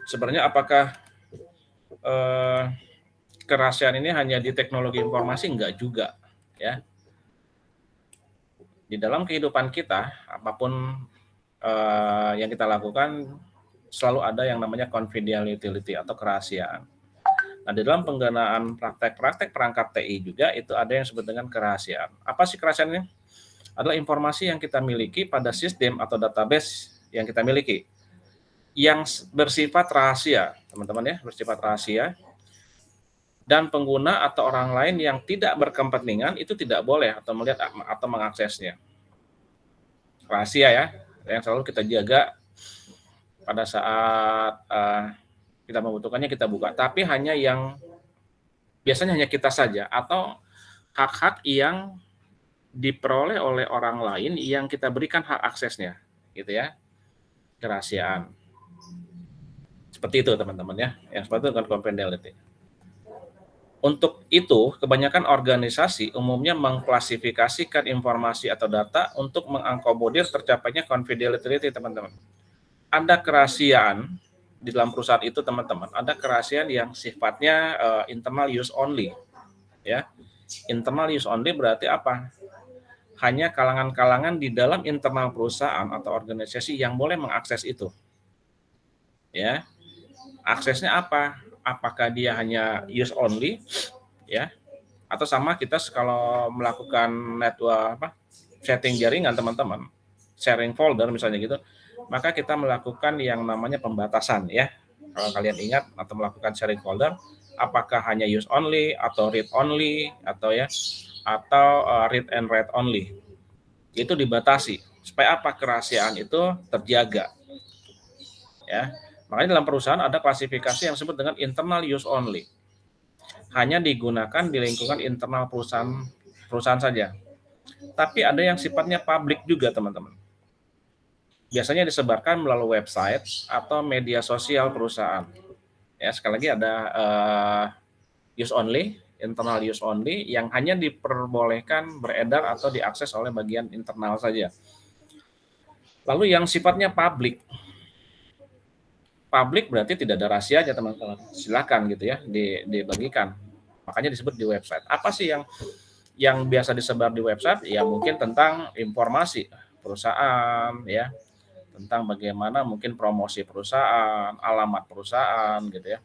sebenarnya apakah eh, kerahasiaan ini hanya di teknologi informasi? Enggak juga, ya. Di dalam kehidupan kita, apapun yang kita lakukan, selalu ada yang namanya confidentiality atau kerahasiaan. Nah, di dalam penggunaan praktek-praktek perangkat TI juga itu ada yang disebut dengan kerahasiaan. Apa sih kerahasiaan ini? Adalah informasi yang kita miliki pada sistem atau database yang kita miliki, yang bersifat rahasia, teman-teman ya, bersifat rahasia, dan pengguna atau orang lain yang tidak berkepentingan itu tidak boleh atau melihat atau mengaksesnya. Rahasia ya, yang selalu kita jaga pada saat kita membutuhkannya kita buka, tapi hanya yang biasanya hanya kita saja atau hak-hak yang diperoleh oleh orang lain yang kita berikan hak aksesnya, gitu ya, kerahasiaan. Seperti itu teman-teman ya, yang seperti itu dengan confidentiality. Untuk itu, kebanyakan organisasi umumnya mengklasifikasikan informasi atau data untuk mengakomodir tercapainya confidentiality, teman-teman. Ada kerahasiaan di dalam perusahaan itu, teman-teman. Ada kerahasiaan yang sifatnya internal use only, ya. Internal use only berarti apa? Hanya kalangan-kalangan di dalam internal perusahaan atau organisasi yang boleh mengakses itu. Ya. Aksesnya apa? Apakah dia hanya use only, ya? Atau sama kita kalau melakukan network setting jaringan, teman-teman, sharing folder misalnya gitu, maka kita melakukan yang namanya pembatasan ya. Kalau kalian ingat atau melakukan sharing folder, apakah hanya use only atau read only atau read and write only. Itu dibatasi supaya apa? Kerahasiaan itu terjaga. Ya. Makanya dalam perusahaan ada klasifikasi yang disebut dengan internal use only. Hanya digunakan di lingkungan internal perusahaan saja. Tapi ada yang sifatnya publik juga, teman-teman. Biasanya disebarkan melalui website atau media sosial perusahaan. Ya, sekali lagi ada use only, internal use only, yang hanya diperbolehkan beredar atau diakses oleh bagian internal saja. Lalu yang sifatnya publik berarti tidak ada rahasianya, teman-teman. Silakan gitu ya, dibagikan. Makanya disebut di website. Apa sih yang biasa disebar di website? Ya mungkin tentang informasi perusahaan, ya, tentang bagaimana mungkin promosi perusahaan, alamat perusahaan gitu ya.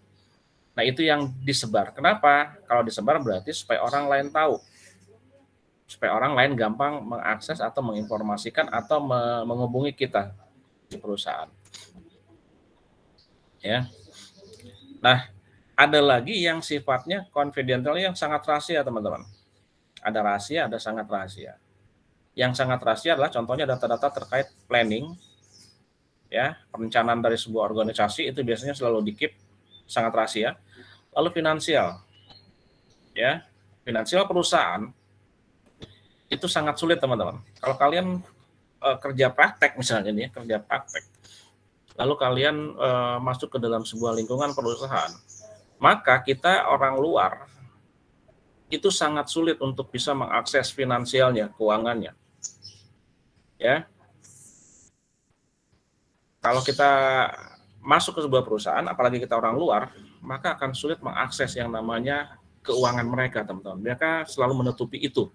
Nah, itu yang disebar. Kenapa? Kalau disebar berarti supaya orang lain tahu. Supaya orang lain gampang mengakses atau menginformasikan atau menghubungi kita di perusahaan. Ya. Nah, ada lagi yang sifatnya confidential yang sangat rahasia, teman-teman. Ada rahasia, ada sangat rahasia. Yang sangat rahasia adalah contohnya data-data terkait planning, ya, perencanaan dari sebuah organisasi itu biasanya selalu di-keep sangat rahasia. Lalu finansial, ya, finansial perusahaan itu sangat sulit, teman-teman. Kalau kalian kerja praktek misalnya nih, kerja praktek, lalu kalian masuk ke dalam sebuah lingkungan perusahaan, maka kita orang luar itu sangat sulit untuk bisa mengakses finansialnya, keuangannya. Ya, kalau kita masuk ke sebuah perusahaan, apalagi kita orang luar, maka akan sulit mengakses yang namanya keuangan mereka, teman-teman. Mereka selalu menutupi itu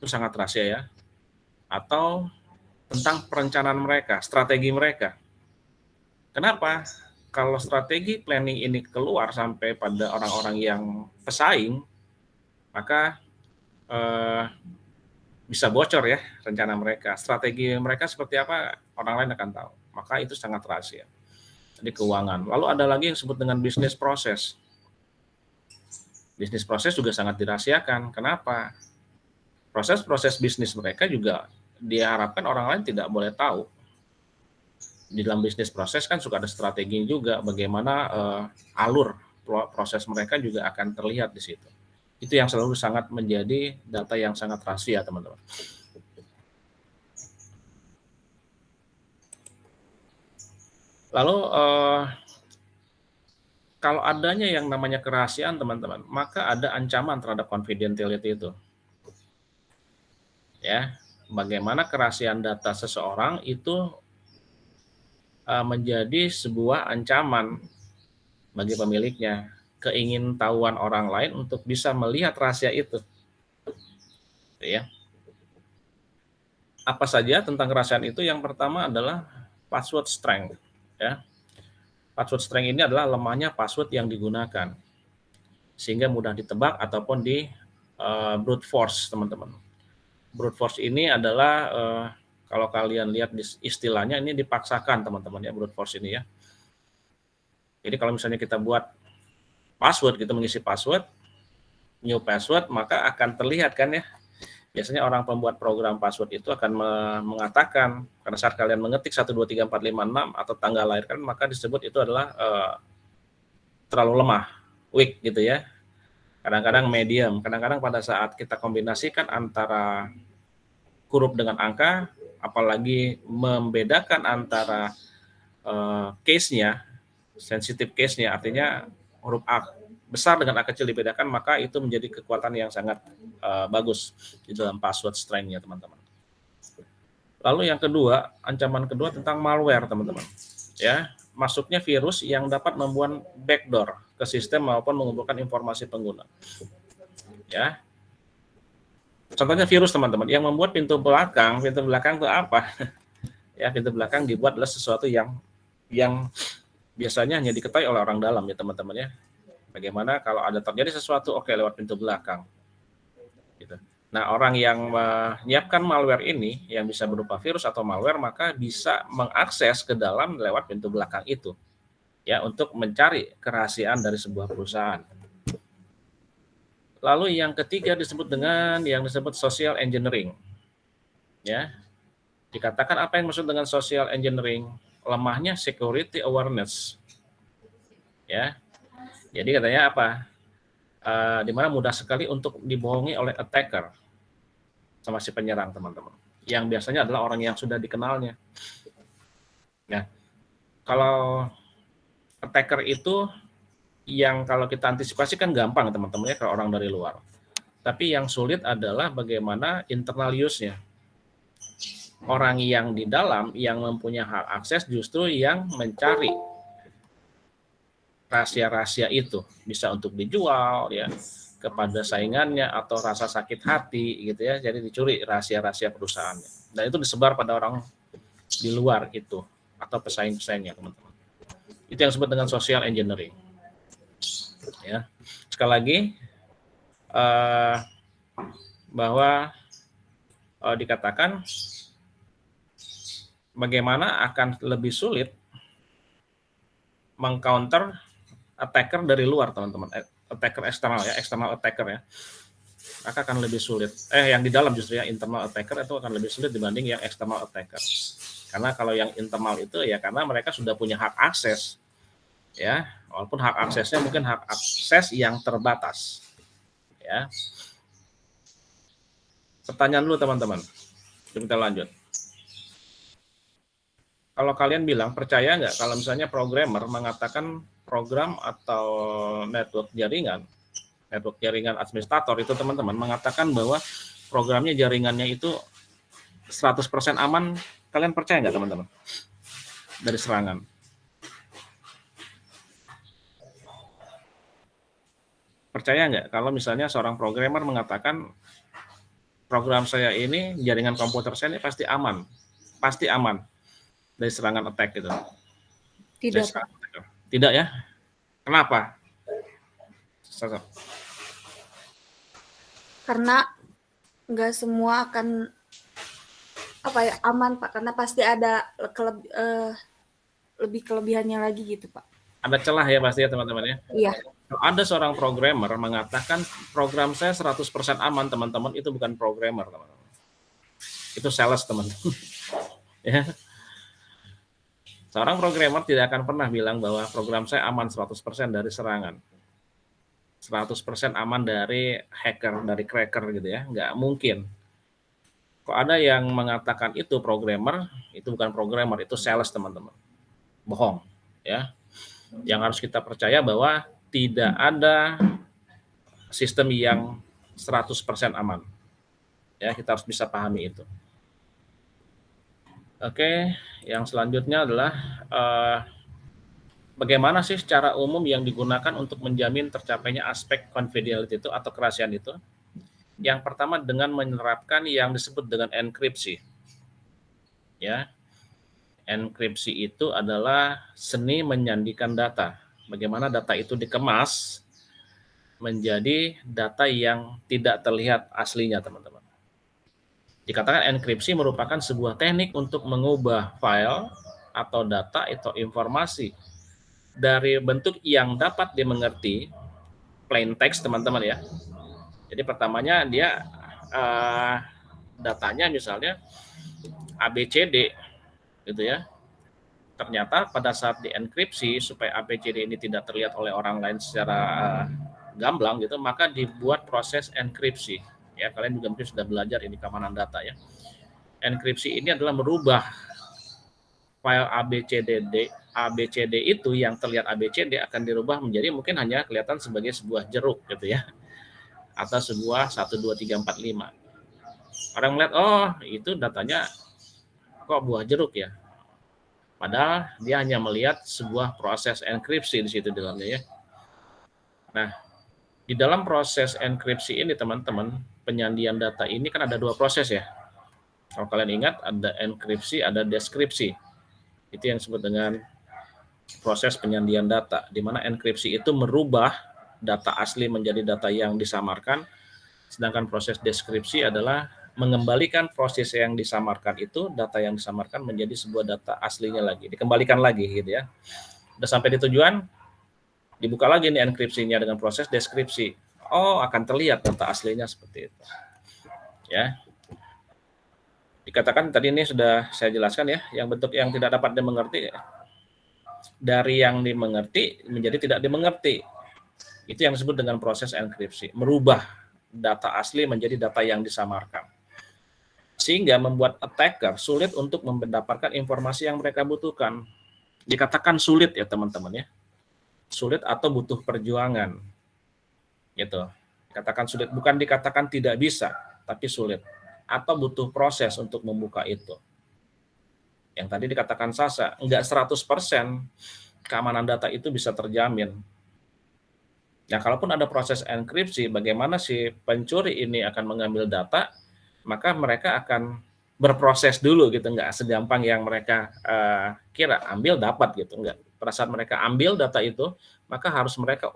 sangat rahasia ya. Atau tentang perencanaan mereka, strategi mereka. Kenapa? Kalau strategi planning ini keluar sampai pada orang-orang yang pesaing, maka bisa bocor ya rencana mereka. Strategi mereka seperti apa, orang lain akan tahu. Maka itu sangat rahasia. Jadi keuangan. Lalu ada lagi yang disebut dengan bisnis proses. Bisnis proses juga sangat dirahasiakan. Kenapa? Proses-proses bisnis mereka juga diharapkan orang lain tidak boleh tahu. Di dalam bisnis proses kan suka ada strategi juga, bagaimana alur proses mereka juga akan terlihat di situ. Itu yang selalu sangat menjadi data yang sangat rahasia, teman-teman. Lalu kalau adanya yang namanya kerahasiaan, teman-teman, maka ada ancaman terhadap confidentiality itu. Ya, bagaimana kerahasiaan data seseorang itu menjadi sebuah ancaman bagi pemiliknya. Keingintahuan orang lain untuk bisa melihat rahasia itu, ya. Apa saja tentang kerahasiaan itu? Yang pertama adalah password strength, ya. Password strength ini adalah lemahnya password yang digunakan, sehingga mudah ditebak ataupun di brute force, teman-teman. Brute force ini adalah kalau kalian lihat istilahnya ini dipaksakan, teman-teman, ya, brute force ini, ya. Jadi kalau misalnya kita buat password, kita mengisi password, new password, maka akan terlihat kan, ya. Biasanya orang pembuat program password itu akan mengatakan, pada saat kalian mengetik 1, 2, 3, 4, 5, 6 atau tanggal lahir kan, maka disebut itu adalah terlalu lemah, weak gitu, ya. Kadang-kadang medium, kadang-kadang pada saat kita kombinasikan antara huruf dengan angka, apalagi membedakan antara case-nya, sensitive case-nya, artinya huruf A besar dengan A kecil dibedakan, maka itu menjadi kekuatan yang sangat bagus di dalam password strength-nya, teman-teman. Lalu yang kedua, ancaman kedua tentang malware, teman-teman. Ya, masuknya virus yang dapat membuat backdoor ke sistem maupun mengumpulkan informasi pengguna. Ya. Contohnya virus, teman-teman, yang membuat pintu belakang itu apa? Ya, pintu belakang dibuat adalah sesuatu yang biasanya hanya diketahui oleh orang dalam, ya, teman-teman, ya. Bagaimana kalau ada terjadi sesuatu, oke, lewat pintu belakang. Gitu. Nah, orang yang menyiapkan malware ini, yang bisa berupa virus atau malware, maka bisa mengakses ke dalam lewat pintu belakang itu, ya, untuk mencari kerahasiaan dari sebuah perusahaan. Lalu yang ketiga disebut dengan yang disebut social engineering. Ya, dikatakan apa yang maksud dengan social engineering? Lemahnya security awareness. Ya, jadi katanya apa? Di mana mudah sekali untuk dibohongi oleh attacker sama si penyerang, teman-teman. Yang biasanya adalah orang yang sudah dikenalnya. Nah, kalau attacker itu yang kalau kita antisipasi kan gampang, teman-teman, ya, kalau orang dari luar. Tapi yang sulit adalah bagaimana internal use-nya. Orang yang di dalam yang mempunyai hak akses justru yang mencari rahasia-rahasia itu, bisa untuk dijual, ya, kepada saingannya atau rasa sakit hati gitu, ya. Jadi dicuri rahasia-rahasia perusahaannya. Dan itu disebar pada orang di luar itu atau pesaing-pesaingnya, teman-teman. Itu yang disebut dengan social engineering. Ya. Sekali lagi bahwa dikatakan bagaimana akan lebih sulit mengcounter attacker dari luar, teman-teman. Attacker eksternal, ya, external attacker, ya. Maka akan lebih sulit. Yang di dalam justru, ya, internal attacker itu akan lebih sulit dibanding yang external attacker. Karena kalau yang internal itu, ya, karena mereka sudah punya hak akses, ya, walaupun hak aksesnya mungkin hak akses yang terbatas, ya. Pertanyaan dulu, teman-teman. Kita lanjut. Kalau kalian bilang, percaya nggak kalau misalnya programmer mengatakan program atau network jaringan administrator itu, teman-teman, mengatakan bahwa programnya, jaringannya itu 100% aman, kalian percaya nggak, teman-teman, dari serangan? Percaya nggak kalau misalnya seorang programmer mengatakan program saya ini, jaringan komputer saya ini pasti aman dari serangan attack gitu? Tidak, Pak. Tidak, ya? Kenapa? Karena nggak semua akan aman, Pak. Karena pasti ada lebih kelebihannya lagi gitu, Pak. Ada celah, ya, pasti, ya, teman-teman, ya. Iya. Kalau ada seorang programmer mengatakan program saya 100% aman, teman-teman, itu bukan programmer, teman-teman. Itu sales, teman-teman. Ya. Seorang programmer tidak akan pernah bilang bahwa program saya aman 100% dari serangan. 100% aman dari hacker, dari cracker gitu, ya. Nggak mungkin. Kok ada yang mengatakan itu programmer, itu bukan programmer, itu sales, teman-teman. Bohong, ya. Yang harus kita percaya bahwa tidak ada sistem yang 100% aman. Ya, kita harus bisa pahami itu. Oke, yang selanjutnya adalah bagaimana sih secara umum yang digunakan untuk menjamin tercapainya aspek confidentiality itu atau kerahasiaan itu? Yang pertama dengan menerapkan yang disebut dengan enkripsi. Ya, enkripsi itu adalah seni menyandikan data. Bagaimana data itu dikemas menjadi data yang tidak terlihat aslinya, teman-teman. Dikatakan enkripsi merupakan sebuah teknik untuk mengubah file atau data atau informasi dari bentuk yang dapat dimengerti, plain text teman-teman ya. Jadi pertamanya dia datanya misalnya ABCD gitu ya. Ternyata pada saat dienkripsi supaya ABCD ini tidak terlihat oleh orang lain secara gamblang gitu, maka dibuat proses enkripsi. Ya, kalian juga mungkin sudah belajar ini keamanan data ya. Enkripsi ini adalah merubah file ABCD itu yang terlihat ABCD akan dirubah menjadi mungkin hanya kelihatan sebagai sebuah jeruk gitu ya, atau sebuah 1 2 3 4 5. Orang melihat oh itu datanya kok buah jeruk ya, padahal dia hanya melihat sebuah proses enkripsi di situ di dalamnya ya. Nah, di dalam proses enkripsi ini teman-teman, penyandian data ini kan ada 2 proses ya. Kalau kalian ingat ada enkripsi, ada deskripsi. Itu yang disebut dengan proses penyandian data, di mana enkripsi itu merubah data asli menjadi data yang disamarkan, sedangkan proses deskripsi adalah mengembalikan proses yang disamarkan itu, data yang disamarkan menjadi sebuah data aslinya lagi, dikembalikan lagi gitu ya. Udah sampai di tujuan, dibuka lagi nih enkripsinya dengan proses deskripsi. Oh, akan terlihat data aslinya seperti itu. Ya. Dikatakan tadi ini sudah saya jelaskan ya, yang bentuk yang tidak dapat dimengerti dari yang dimengerti menjadi tidak dimengerti. Itu yang disebut dengan proses enkripsi, merubah data asli menjadi data yang disamarkan. Sehingga membuat attacker sulit untuk mendapatkan informasi yang mereka butuhkan. Dikatakan sulit ya teman-teman ya. Sulit atau butuh perjuangan. Gitu. Dikatakan sulit, bukan dikatakan tidak bisa, tapi sulit. Atau butuh proses untuk membuka itu. Yang tadi dikatakan Sasa, enggak 100% keamanan data itu bisa terjamin. Nah, kalaupun ada proses enkripsi, bagaimana si pencuri ini akan mengambil data, maka mereka akan berproses dulu gitu, enggak segampang yang mereka kira ambil dapat gitu, enggak. Pada saat mereka ambil data itu, maka harus mereka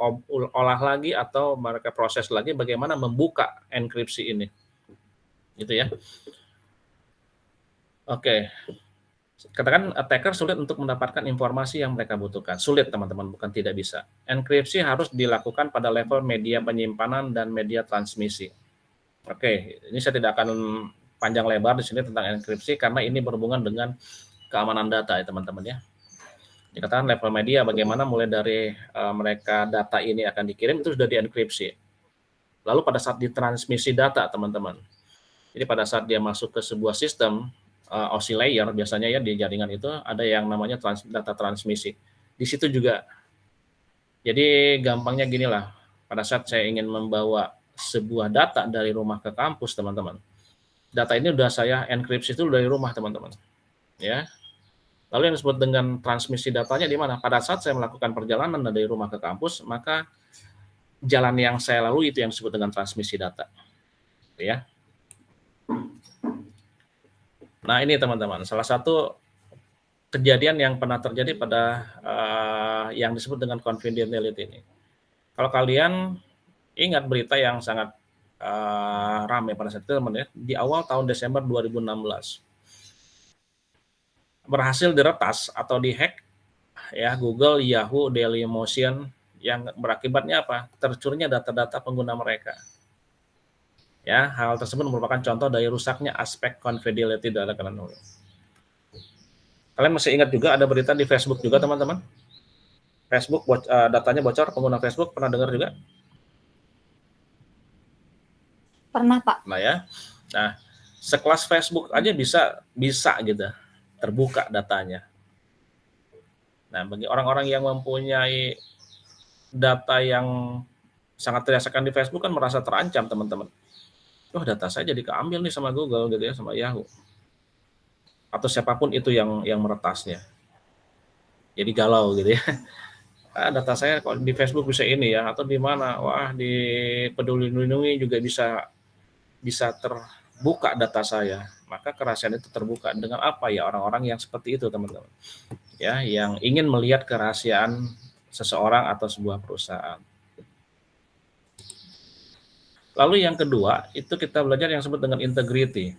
olah lagi atau mereka proses lagi bagaimana membuka enkripsi ini. Gitu ya. Oke. Katakan attacker sulit untuk mendapatkan informasi yang mereka butuhkan. Sulit teman-teman, bukan tidak bisa. Enkripsi harus dilakukan pada level media penyimpanan dan media transmisi. Oke, ini saya tidak akan panjang lebar di sini tentang enkripsi karena ini berhubungan dengan keamanan data ya teman-teman ya. Dikatakan level media bagaimana mulai dari mereka data ini akan dikirim itu sudah dienkripsi. Lalu pada saat ditransmisi data teman-teman. Jadi pada saat dia masuk ke sebuah sistem OSI layer biasanya ya di jaringan itu ada yang namanya data transmisi. Di situ juga. Jadi gampangnya gini lah. Pada saat saya ingin membawa sebuah data dari rumah ke kampus teman-teman. Data ini sudah saya enkripsi itu dari rumah teman-teman. Ya. Lalu yang disebut dengan transmisi datanya di mana? Pada saat saya melakukan perjalanan dari rumah ke kampus, maka jalan yang saya lalui itu yang disebut dengan transmisi data. Ya. Nah ini teman-teman, salah satu kejadian yang pernah terjadi pada yang disebut dengan confidentiality ini. Kalau kalian ingat berita yang sangat ramai pada saat itu teman-teman ya, di awal tahun Desember 2016 berhasil diretas atau dihack ya Google, Yahoo, Dailymotion yang berakibatnya apa? Tercurinya data-data pengguna mereka. Ya, hal tersebut merupakan contoh dari rusaknya aspek confidentiality data kalian. Kalian masih ingat juga ada berita di Facebook juga teman-teman? Facebook datanya bocor, pengguna Facebook pernah dengar juga? Pernah, Pak. Nah ya, nah sekelas Facebook aja bisa gitu terbuka datanya. Nah bagi orang-orang yang mempunyai data yang sangat dirasakan di Facebook kan merasa terancam teman-teman. Wah data saya jadi keambil nih sama Google gitu ya, sama Yahoo. atau siapapun itu yang meretasnya. Jadi galau gitu ya. Data saya kok di Facebook bisa ini ya, atau di mana? Wah, di Peduli Lindungi juga bisa terbuka data saya. Maka kerahasiaan itu terbuka dengan apa ya? Orang-orang yang seperti itu, teman-teman. Ya, yang ingin melihat kerahasiaan seseorang atau sebuah perusahaan. Lalu yang kedua, itu kita belajar yang disebut dengan integrity.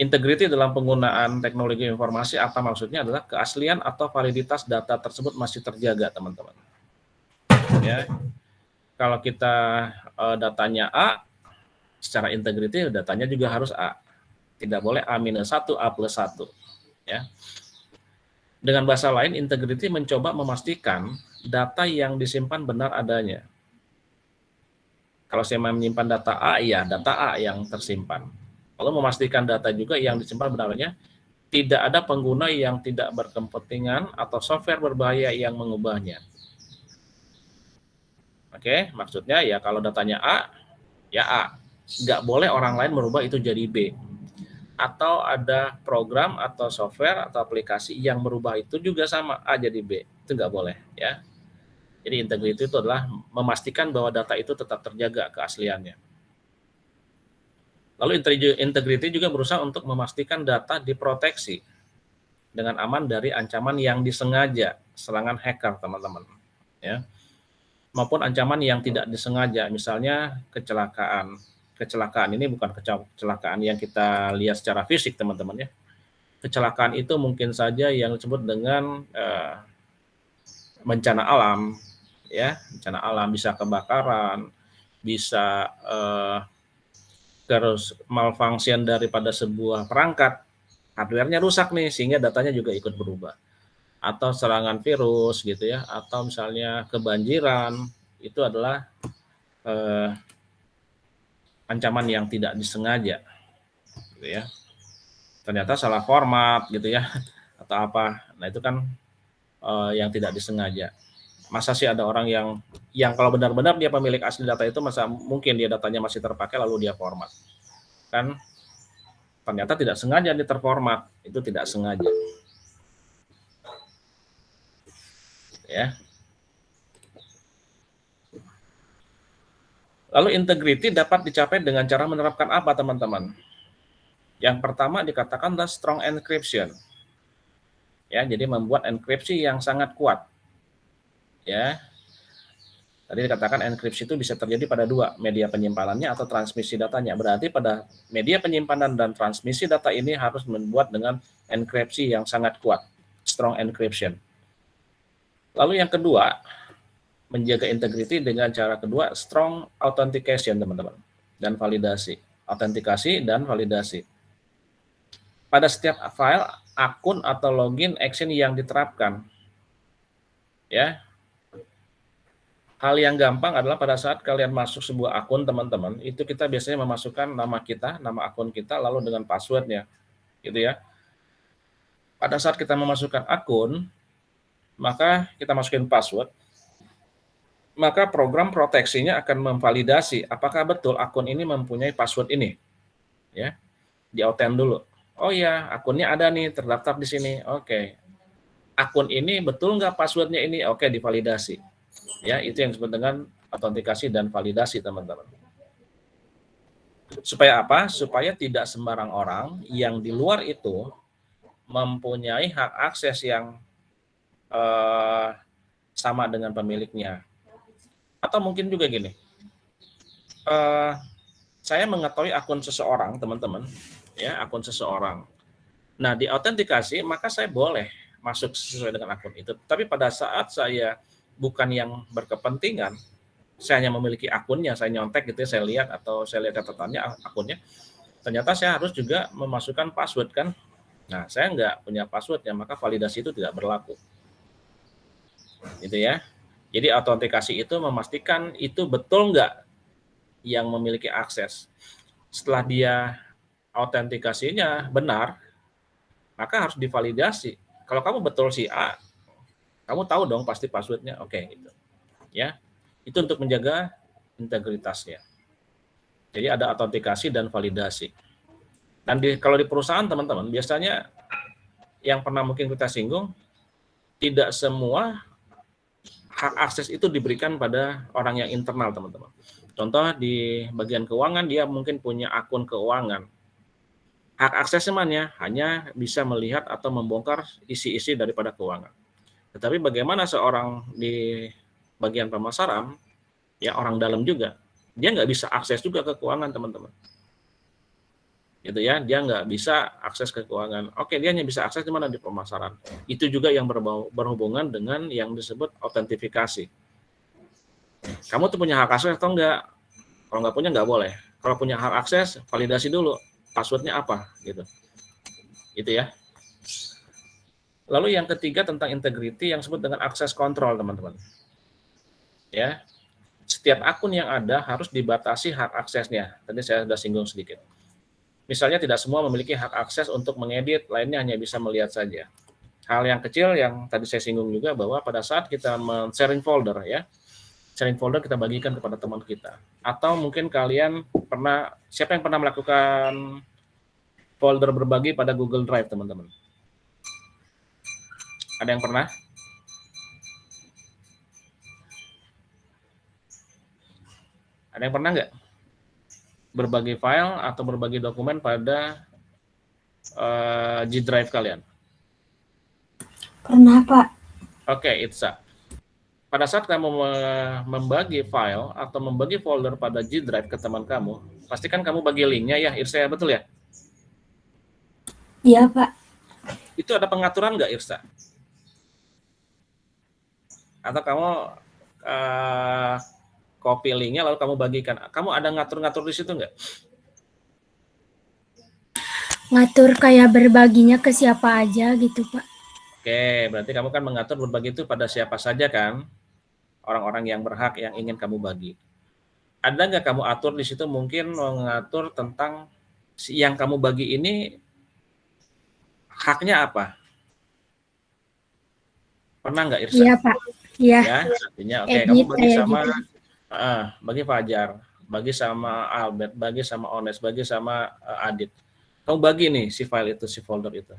Integrity dalam penggunaan teknologi informasi apa maksudnya adalah keaslian atau validitas data tersebut masih terjaga, teman-teman. Ya, kalau kita datanya A, secara integrity datanya juga harus A. Tidak boleh A-1, A+1. Ya. Dengan bahasa lain, integrity mencoba memastikan data yang disimpan benar adanya. Kalau saya menyimpan data A, ya data A yang tersimpan. Lalu memastikan data juga yang disimpan benarnya tidak ada pengguna yang tidak berkepentingan atau software berbahaya yang mengubahnya. Oke, maksudnya ya kalau datanya A, ya A. Nggak boleh orang lain merubah itu jadi B. Atau ada program atau software atau aplikasi yang merubah itu juga sama A jadi B. Itu nggak boleh ya. Jadi integrity itu adalah memastikan bahwa data itu tetap terjaga keasliannya. Lalu integrity juga berusaha untuk memastikan data diproteksi dengan aman dari ancaman yang disengaja, serangan hacker, teman-teman. Ya. Maupun ancaman yang tidak disengaja, misalnya kecelakaan. Kecelakaan ini bukan kecelakaan yang kita lihat secara fisik, teman-teman ya. Kecelakaan itu mungkin saja yang disebut dengan bencana alam, ya, bencana alam bisa kebakaran, bisa terus malfunction daripada sebuah perangkat, hardware-nya rusak nih sehingga datanya juga ikut berubah. Atau serangan virus gitu ya, atau misalnya kebanjiran, itu adalah ancaman yang tidak disengaja gitu ya. Ternyata salah format gitu ya atau apa. Nah, itu kan yang tidak disengaja. Masa sih ada orang yang kalau benar-benar dia pemilik asli data itu, masa mungkin dia datanya masih terpakai lalu dia format. Kan ternyata tidak sengaja dia terformat, itu tidak sengaja. Ya. Lalu integrity dapat dicapai dengan cara menerapkan apa, teman-teman? Yang pertama dikatakan adalah strong encryption. Ya, jadi membuat enkripsi yang sangat kuat. Ya. Tadi dikatakan enkripsi itu bisa terjadi pada dua, media penyimpanannya atau transmisi datanya. Berarti pada media penyimpanan dan transmisi data ini harus membuat dengan enkripsi yang sangat kuat, strong encryption. Lalu yang kedua, menjaga integrity dengan cara kedua, strong authentication, teman-teman, dan validasi. Autentikasi dan validasi. Pada setiap file, akun atau login action yang diterapkan. Ya. Hal yang gampang adalah pada saat kalian masuk sebuah akun, teman-teman, itu kita biasanya memasukkan nama kita, nama akun kita, lalu dengan passwordnya, gitu ya. Pada saat kita memasukkan akun, maka kita masukin password, maka program proteksinya akan memvalidasi apakah betul akun ini mempunyai password ini, ya. Di-authent dulu. Oh ya, akunnya ada nih, terdaftar di sini. Oke. Akun ini betul nggak passwordnya ini? Oke, divalidasi. Ya, itu yang disebut dengan autentikasi dan validasi, teman-teman. Supaya apa? Supaya tidak sembarang orang yang di luar itu mempunyai hak akses yang sama dengan pemiliknya. Atau mungkin juga gini, saya mengetahui akun seseorang, teman-teman, ya, akun seseorang. Nah, di autentikasi maka saya boleh masuk sesuai dengan akun itu. Tapi pada saat saya bukan yang berkepentingan, saya hanya memiliki akunnya, saya nyontek gitu, saya lihat atau saya lihat catatannya akunnya, ternyata saya harus juga memasukkan password kan. Nah, saya nggak punya passwordnya, maka validasi itu tidak berlaku. Gitu ya. Jadi autentikasi itu memastikan itu betul nggak yang memiliki akses. Setelah dia autentikasinya benar, maka harus divalidasi. Kalau kamu betul si A, kamu tahu dong pasti passwordnya, oke gitu. Ya, itu untuk menjaga integritasnya. Jadi ada autentikasi dan validasi. Dan kalau di perusahaan teman-teman, biasanya yang pernah mungkin kita singgung, tidak semua hak akses itu diberikan pada orang yang internal teman-teman. Contoh di bagian keuangan, dia mungkin punya akun keuangan. Hak aksesnya hanya bisa melihat atau membongkar isi-isi daripada keuangan. Tetapi bagaimana seorang di bagian pemasaran, ya orang dalam juga, dia nggak bisa akses juga ke keuangan teman-teman. Gitu ya, dia nggak bisa akses ke keuangan. Oke, dia hanya bisa akses di mana? Di pemasaran. Itu juga yang berhubungan dengan yang disebut autentifikasi. Kamu tuh punya hak akses atau enggak? Kalau nggak punya nggak boleh. Kalau punya hak akses, validasi dulu. Passwordnya apa? Gitu. Itu ya. Lalu yang ketiga tentang integrity yang disebut dengan akses kontrol, teman-teman. Ya, setiap akun yang ada harus dibatasi hak aksesnya. Tadi saya sudah singgung sedikit. Misalnya tidak semua memiliki hak akses untuk mengedit, lainnya hanya bisa melihat saja. Hal yang kecil yang tadi saya singgung juga bahwa pada saat kita sharing folder ya, sharing folder kita bagikan kepada teman kita. Atau mungkin kalian pernah, siapa yang pernah melakukan folder berbagi pada Google Drive, teman-teman? Ada yang pernah? Ada yang pernah nggak? Berbagi file atau berbagi dokumen pada G Drive kalian? Pernah, Pak. Oke, Itza. Pada saat kamu membagi file atau membagi folder pada G Drive ke teman kamu, pastikan kamu bagi linknya ya, Irsa, betul ya? Iya, Pak. Itu ada pengaturan nggak, Irsa? Atau kamu copy linknya lalu kamu bagikan? Kamu ada ngatur-ngatur di situ nggak? Ngatur kayak berbaginya ke siapa aja gitu, Pak. Oke, berarti kamu kan mengatur berbagi itu pada siapa saja kan? Orang-orang yang berhak yang ingin kamu bagi. Ada nggak kamu atur di situ mungkin mengatur tentang yang kamu bagi ini haknya apa? Pernah nggak, Irsa? Iya, Pak. Iya. Ya, artinya oke, Edit kamu bagi kayak sama gitu. bagi Fajar, bagi sama Albert, bagi sama Ones, bagi sama Adit. Kamu bagi nih si file itu, si folder itu.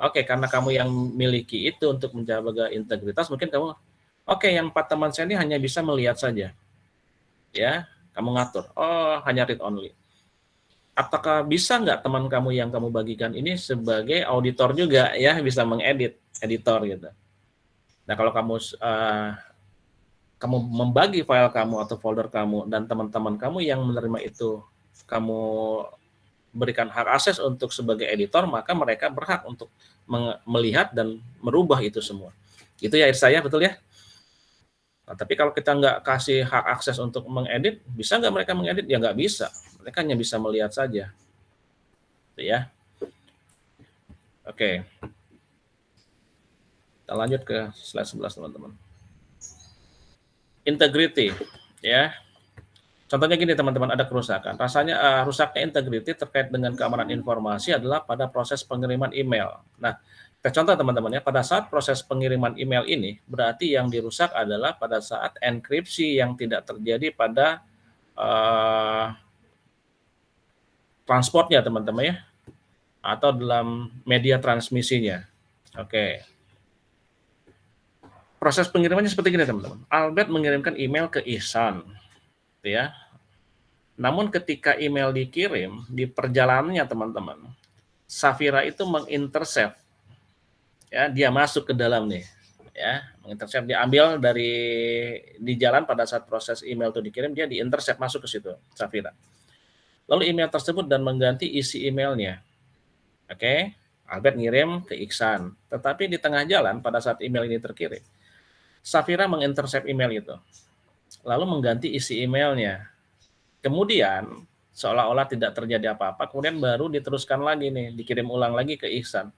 Oke, karena kamu yang miliki itu untuk menjaga integritas, mungkin kamu, oke, yang 4 teman saya ini hanya bisa melihat saja. Ya, kamu ngatur. Oh, hanya read only. Apakah bisa nggak teman kamu yang kamu bagikan ini sebagai auditor juga ya, bisa mengedit, editor gitu. Nah, kalau kamu membagi file kamu atau folder kamu dan teman-teman kamu yang menerima itu, kamu berikan hak akses untuk sebagai editor, maka mereka berhak untuk melihat dan merubah itu semua. Itu ya saya, betul ya? Nah, tapi kalau kita nggak kasih hak akses untuk mengedit, bisa nggak mereka mengedit? Ya nggak bisa. Mereka hanya bisa melihat saja. Itu ya. Oke. Kita lanjut ke slide 11, teman-teman. Integrity, ya. Contohnya gini teman-teman, ada kerusakan. Rasanya rusaknya integrity terkait dengan keamanan informasi adalah pada proses pengiriman email. Nah, kita contoh teman-teman ya, pada saat proses pengiriman email ini, berarti yang dirusak adalah pada saat enkripsi yang tidak terjadi pada transportnya teman-teman ya, atau dalam media transmisinya. Oke. Proses pengirimannya seperti ini teman-teman. Albert mengirimkan email ke Ihsan, ya. Namun ketika email dikirim di perjalanannya teman-teman, Safira itu mengintercept, ya, dia masuk ke dalam nih, ya, mengintercept, diambil di jalan pada saat proses email itu dikirim, dia diintercept masuk ke situ Safira. Lalu email tersebut dan mengganti isi emailnya. Oke, Albert ngirim ke Iksan, tetapi di tengah jalan pada saat email ini terkirim, Safira mengintercept email itu, lalu mengganti isi emailnya. Kemudian seolah-olah tidak terjadi apa-apa, kemudian baru diteruskan lagi nih, dikirim ulang lagi ke Ihsan.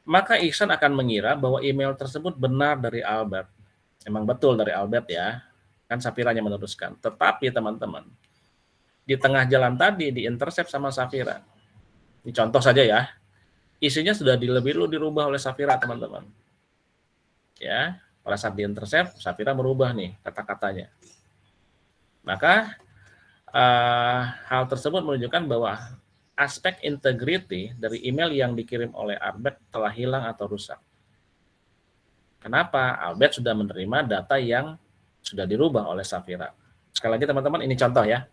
Maka Ihsan akan mengira bahwa email tersebut benar dari Albert. Emang betul dari Albert ya, kan Safiranya meneruskan. Tetapi teman-teman, di tengah jalan tadi diintercept sama Safira. Ini contoh saja ya, isinya sudah lebih dulu dirubah oleh Safira teman-teman. Ya, pada saat diintercept, Safira merubah nih kata-katanya. Maka hal tersebut menunjukkan bahwa aspek integrity dari email yang dikirim oleh Albert telah hilang atau rusak. Kenapa? Albert sudah menerima data yang sudah dirubah oleh Safira. Sekali lagi teman-teman, ini contoh ya.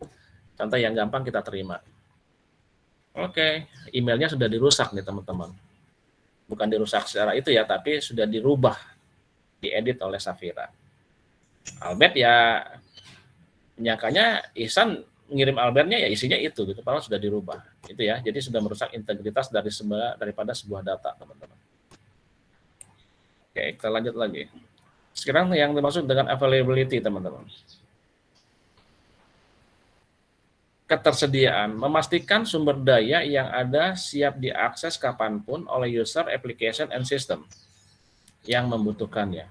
Contoh yang gampang kita terima. Oke, emailnya sudah dirusak nih teman-teman. Bukan dirusak secara itu ya, tapi sudah dirubah, diedit oleh Safira. Albert ya menyangkanya Ihsan ngirim Albertnya ya isinya itu gitu, padahal sudah dirubah. Itu ya, jadi sudah merusak integritas daripada sebuah data, teman-teman. Oke, kita lanjut lagi. Sekarang yang dimaksud dengan availability, teman-teman. Ketersediaan, memastikan sumber daya yang ada siap diakses kapanpun oleh user, application, and system yang membutuhkannya.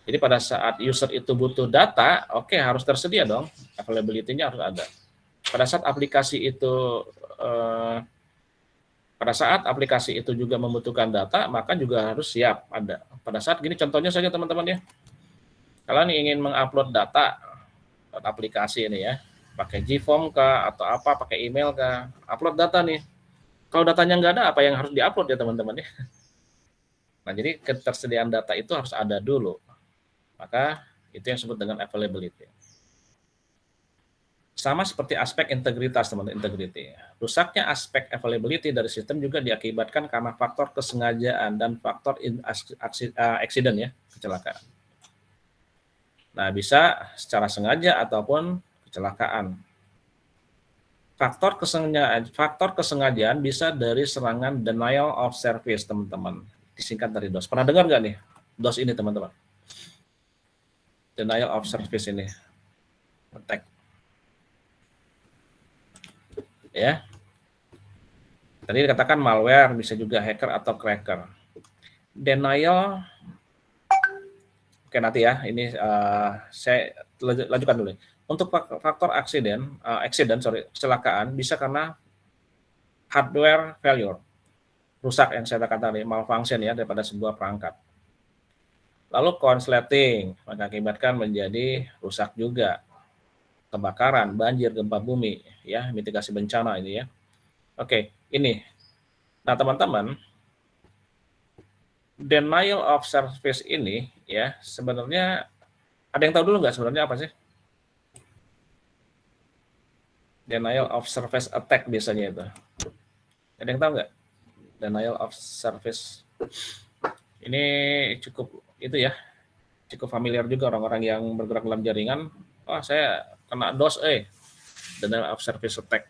Jadi pada saat user itu butuh data, oke, harus tersedia dong, availability-nya harus ada. Pada saat aplikasi itu juga membutuhkan data, maka juga harus siap ada. Pada saat gini contohnya saja teman-teman ya, kalian ingin mengupload data aplikasi ini ya, pakai Gform kah atau apa, pakai email kah, upload data nih. Kalau datanya nggak ada, apa yang harus diupload ya teman-teman ya? Nah, jadi ketersediaan data itu harus ada dulu. Maka itu yang disebut dengan availability. Sama seperti aspek integritas, teman-teman, integrity. Rusaknya aspek availability dari sistem juga diakibatkan karena faktor kesengajaan dan faktor accident ya, kecelakaan. Nah, bisa secara sengaja ataupun kecelakaan. Faktor kesengajaan bisa dari serangan denial of service, teman-teman. Disingkat dari DOS. Pernah dengar nggak nih DOS ini, teman-teman? Denial of service ini. Attack. Ya. Tadi dikatakan malware, bisa juga hacker atau cracker. Denial. Oke, nanti ya. Ini saya lanjutkan dulu. Untuk faktor kecelakaan bisa karena hardware failure, rusak yang saya katakan tadi, malfunction ya daripada sebuah perangkat. Lalu konsleting mengakibatkan menjadi rusak juga, kebakaran, banjir, gempa bumi, ya mitigasi bencana ini ya. Oke, ini. Nah teman-teman, denial of service ini ya sebenarnya ada yang tahu dulu nggak sebenarnya apa sih? Denial of service attack biasanya itu. Ada yang tahu nggak? Denial of service. Ini cukup itu ya, cukup familiar juga orang-orang yang bergerak dalam jaringan. Oh, saya kena DOS, denial of service attack.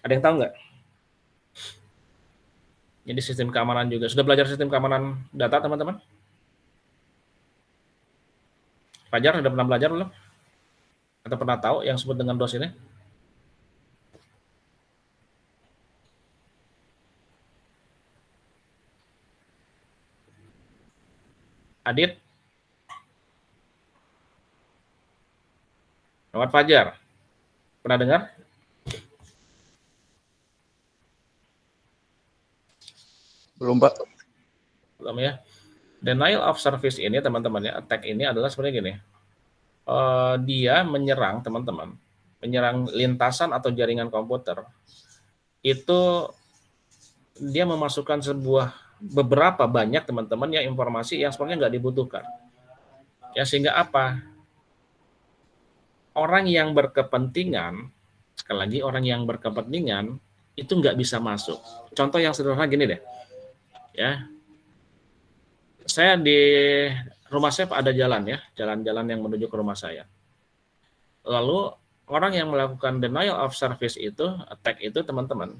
Ada yang tahu nggak? Jadi sistem keamanan juga. Sudah belajar sistem keamanan data, teman-teman? Fajar, sudah pernah belajar belum? Atau pernah tahu yang disebut dengan DOS ini? Adit? Muhammad Fajar? Pernah dengar? Belum, Pak. Belum ya. Denial of service ini, teman-teman ya, attack ini adalah sebenarnya gini. Dia menyerang, teman-teman, menyerang lintasan atau jaringan komputer. Itu dia memasukkan beberapa banyak teman-teman ya informasi yang sebenarnya nggak dibutuhkan. Ya sehingga apa? Orang yang berkepentingan, sekali lagi orang yang berkepentingan itu nggak bisa masuk. Contoh yang sederhana gini deh, ya. Saya di rumah saya ada jalan ya, jalan-jalan yang menuju ke rumah saya. Lalu orang yang melakukan denial of service itu, attack itu teman-teman,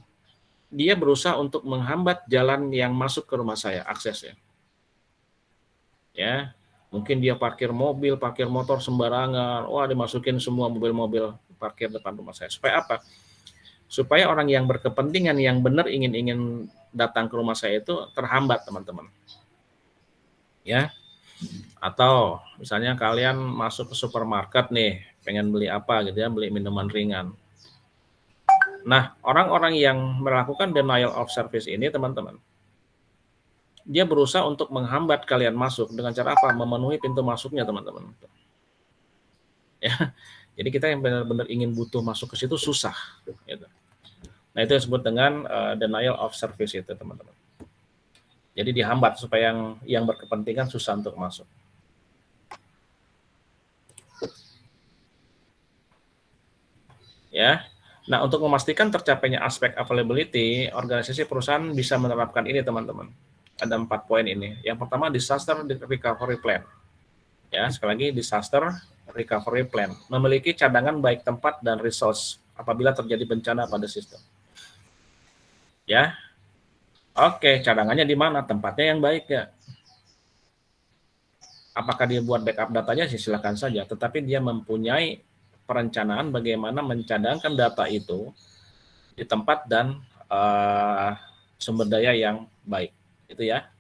dia berusaha untuk menghambat jalan yang masuk ke rumah saya, aksesnya. Ya, mungkin dia parkir mobil, parkir motor sembarangan, wah dimasukin semua mobil-mobil parkir depan rumah saya. Supaya apa? Supaya orang yang berkepentingan yang benar ingin datang ke rumah saya itu terhambat, teman-teman. Ya, atau misalnya kalian masuk ke supermarket nih, pengen beli apa gitu ya, beli minuman ringan. Nah, orang-orang yang melakukan denial of service ini, teman-teman, dia berusaha untuk menghambat kalian masuk dengan cara apa? Memenuhi pintu masuknya, teman-teman. Ya, Jadi kita yang benar-benar ingin butuh masuk ke situ susah. Gitu. Nah itu disebut dengan denial of service itu teman-teman. Jadi dihambat supaya yang berkepentingan susah untuk masuk. Ya. Nah, untuk memastikan tercapainya aspek availability, organisasi perusahaan bisa menerapkan ini teman-teman. Ada 4 poin ini. Yang pertama disaster recovery plan. Ya, sekali lagi disaster recovery plan. Memiliki cadangan baik tempat dan resource apabila terjadi bencana pada sistem. Ya. Oke, cadangannya di mana? Tempatnya yang baik ya. Apakah dia buat backup datanya sih silakan saja, tetapi dia mempunyai perencanaan bagaimana mencadangkan data itu di tempat dan sumber daya yang baik, itu ya.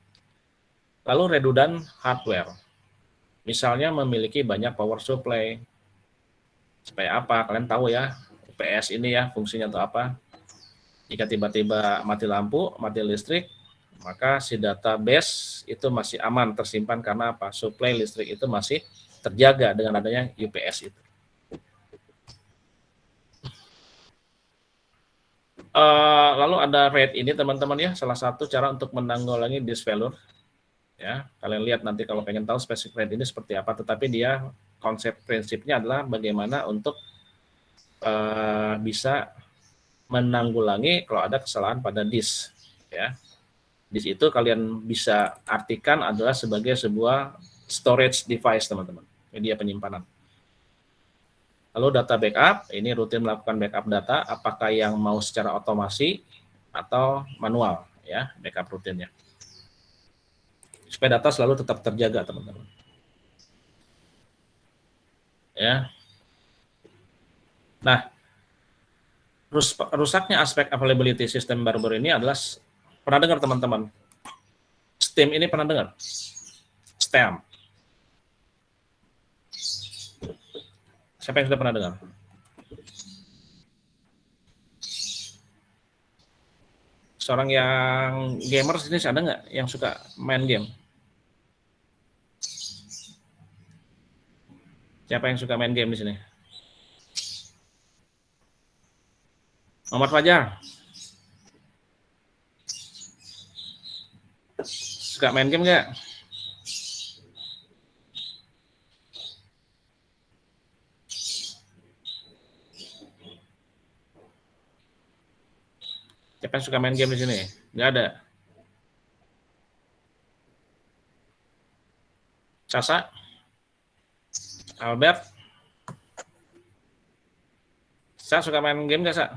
Lalu redundant hardware, misalnya memiliki banyak power supply, supaya apa? Kalian tahu ya, UPS ini ya fungsinya untuk apa? Jika tiba-tiba mati lampu, mati listrik, maka si database itu masih aman tersimpan karena apa? Suplai listrik itu masih terjaga dengan adanya UPS itu. Lalu ada RAID ini teman-teman ya, salah satu cara untuk menanggulangi disk failure. Ya, kalian lihat nanti kalau pengen tahu spesifik RAID ini seperti apa, tetapi dia konsep prinsipnya adalah bagaimana untuk bisa menanggulangi kalau ada kesalahan pada disk. Ya, disk itu kalian bisa artikan adalah sebagai sebuah storage device teman-teman, media penyimpanan. Lalu data backup, ini rutin melakukan backup data, apakah yang mau secara otomasi atau manual, ya backup rutinnya. Supaya data selalu tetap terjaga, teman-teman. Ya. Nah, rusaknya aspek availability sistem baru-baru ini adalah, pernah dengar teman-teman? STEM ini pernah dengar? STEM. Siapa yang sudah pernah dengar? Seorang yang gamers ini ada nggak yang suka main game? Siapa yang suka main game di sini? Muhammad Fajar. Suka main game nggak? Siapa yang suka main game di sini? Nggak ada. Sasa? Albert? Sa suka main game nggak, Sa?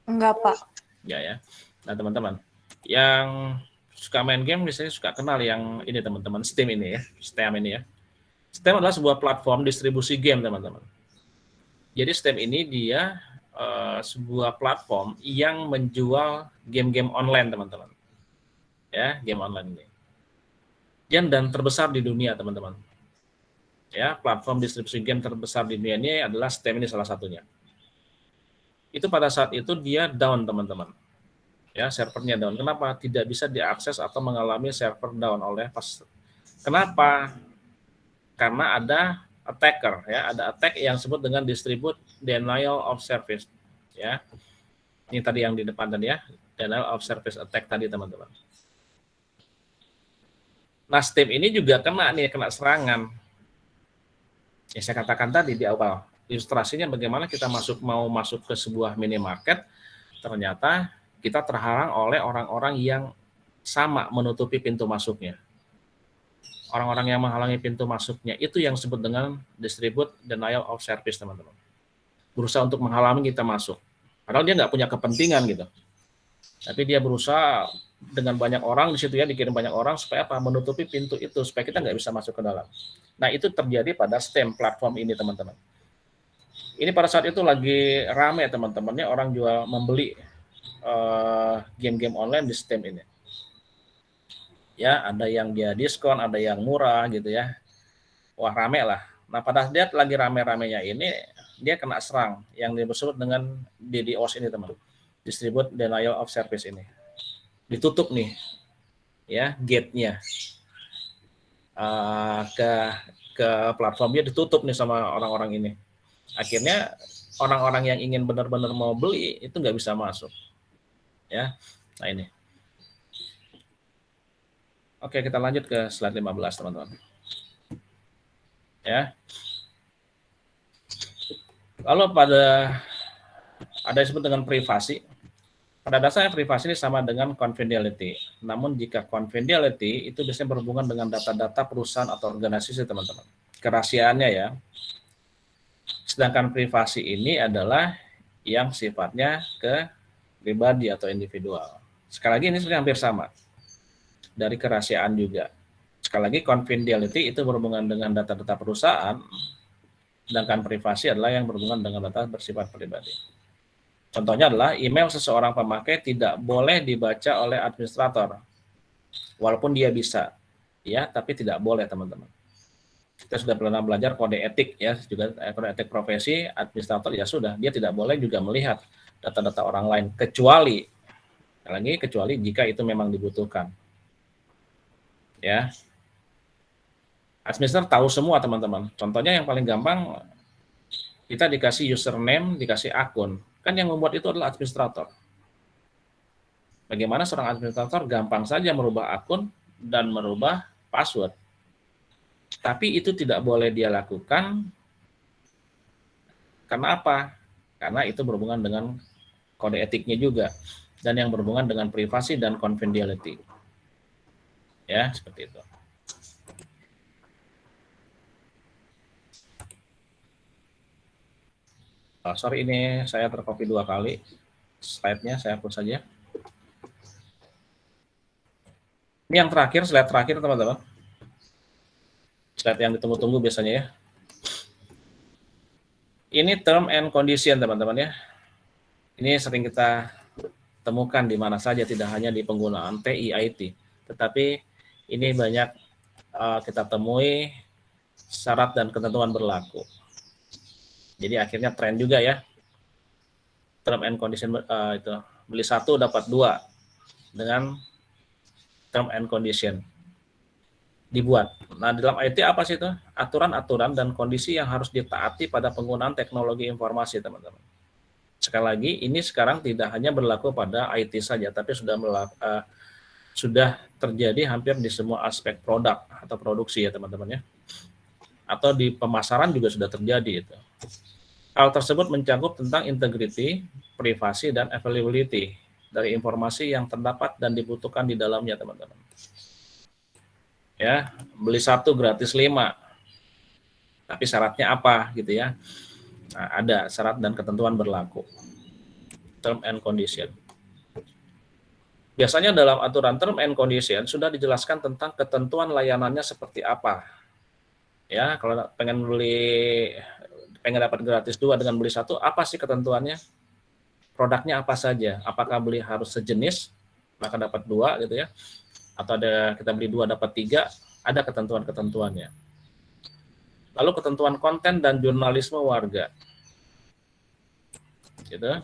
Enggak, Pak. Ya. Nah, teman-teman, yang suka main game biasanya suka kenal yang ini, teman-teman, Steam ini ya. Steam ini ya. Steam adalah sebuah platform distribusi game, teman-teman. Jadi Steam ini dia sebuah platform yang menjual game-game online, teman-teman. Ya, game online ini. Dan terbesar di dunia, teman-teman. Ya, platform distribusi game terbesar di dunia ini adalah Steam ini salah satunya. Itu pada saat itu dia down, teman-teman. Ya, servernya down. Kenapa? Tidak bisa diakses atau mengalami server down oleh Kenapa? Karena ada attacker, ya, ada attack yang disebut dengan distribute denial of service, ya. Ini tadi yang di depan tadi ya, denial of service attack tadi, teman-teman. Nah, Steam ini juga kena serangan. Ya, saya katakan tadi di awal, ilustrasinya bagaimana kita mau masuk ke sebuah minimarket, ternyata kita terhalang oleh orang-orang yang sama menutupi pintu masuknya. Orang-orang yang menghalangi pintu masuknya itu yang disebut dengan distribute denial of service, teman-teman. Berusaha untuk menghalangi kita masuk. Padahal dia nggak punya kepentingan gitu. Tapi dia berusaha dengan banyak orang di situ ya, dikirim banyak orang supaya apa? Menutupi pintu itu supaya kita nggak bisa masuk ke dalam. Nah, itu terjadi pada Steam platform ini, teman-teman. Ini pada saat itu lagi rame, teman-temannya, orang jual membeli game-game online di Steam ini. Ya, ada yang dia diskon, ada yang murah gitu ya. Wah, rame lah. Nah, pada saat lagi rame-ramenya ini, dia kena serang yang disebut dengan DDoS ini, teman. Distribute denial of service ini. Ditutup nih, ya, gate-nya. Ke platformnya ditutup nih sama orang-orang ini. Akhirnya orang-orang yang ingin benar-benar mau beli itu nggak bisa masuk. Ya, nah ini. Oke, kita lanjut ke slide 15, teman-teman. Ya. Lalu ada yang disebut dengan privasi. Pada dasarnya privasi ini sama dengan confidentiality. Namun jika confidentiality itu biasanya berhubungan dengan data-data perusahaan atau organisasi, teman-teman. Kerahasiaannya ya. Sedangkan privasi ini adalah yang sifatnya ke pribadi atau individual. Sekali lagi ini sebenarnya hampir sama. Dari kerahasiaan juga. Sekali lagi confidentiality itu berhubungan dengan data-data perusahaan, sedangkan privasi adalah yang berhubungan dengan data bersifat pribadi. Contohnya adalah email seseorang pemakai tidak boleh dibaca oleh administrator. Walaupun dia bisa, ya, tapi tidak boleh, teman-teman. Kita sudah pernah belajar kode etik, ya, juga kode etik profesi, administrator ya sudah, dia tidak boleh juga melihat data-data orang lain, kecuali jika itu memang dibutuhkan. Ya. Administrator tahu semua, teman-teman. Contohnya yang paling gampang, kita dikasih username, dikasih akun. Kan yang membuat itu adalah administrator. Bagaimana seorang administrator gampang saja merubah akun dan merubah password. Tapi itu tidak boleh dia lakukan. Karena apa? Karena itu berhubungan dengan kode etiknya juga. Dan yang berhubungan dengan privasi dan confidentiality. Ya, seperti itu. Oh, sorry, ini saya tercopy 2 kali. Slide-nya saya hapus saja. Ini yang terakhir, slide terakhir, teman-teman. Slide yang ditunggu-tunggu biasanya ya. Ini term and condition, teman-teman ya. Ini sering kita temukan di mana saja, tidak hanya di penggunaan TI IT, tetapi ini banyak kita temui syarat dan ketentuan berlaku. Jadi akhirnya tren juga ya. Term and condition itu beli 1 dapat 2 dengan term and condition dibuat. Nah, di dalam IT apa sih itu? Aturan-aturan dan kondisi yang harus ditaati pada penggunaan teknologi informasi, teman-teman. Sekali lagi, ini sekarang tidak hanya berlaku pada IT saja, tapi sudah terjadi hampir di semua aspek produk atau produksi ya, teman-teman ya. Atau di pemasaran juga sudah terjadi itu. Hal tersebut mencakup tentang integrity, privasi, dan availability dari informasi yang terdapat dan dibutuhkan di dalamnya, teman-teman. Ya, beli 1 gratis 5. Tapi syaratnya apa gitu ya? Nah, ada syarat dan ketentuan berlaku. Term and condition. Biasanya dalam aturan term and condition sudah dijelaskan tentang ketentuan layanannya seperti apa. Ya, kalau pengen dapat gratis 2 dengan beli 1, apa sih ketentuannya? Produknya apa saja? Apakah beli harus sejenis, maka dapat 2 gitu ya? Atau kita beli 2 dapat 3, ada ketentuan-ketentuannya. Lalu ketentuan konten dan jurnalisme warga. Gitu.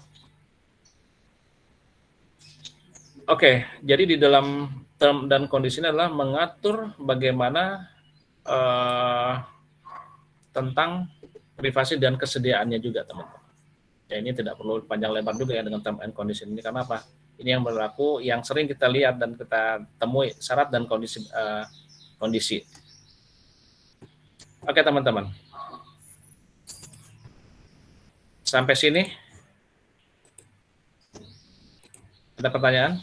Oke, jadi di dalam term dan kondisi ini adalah mengatur bagaimana tentang privasi dan kesediaannya juga, teman-teman. Ya, ini tidak perlu panjang lebar juga ya dengan term and condition ini. Karena apa? Ini yang berlaku, yang sering kita lihat dan kita temui syarat dan kondisi. Oke, teman-teman. Sampai sini. Ada pertanyaan?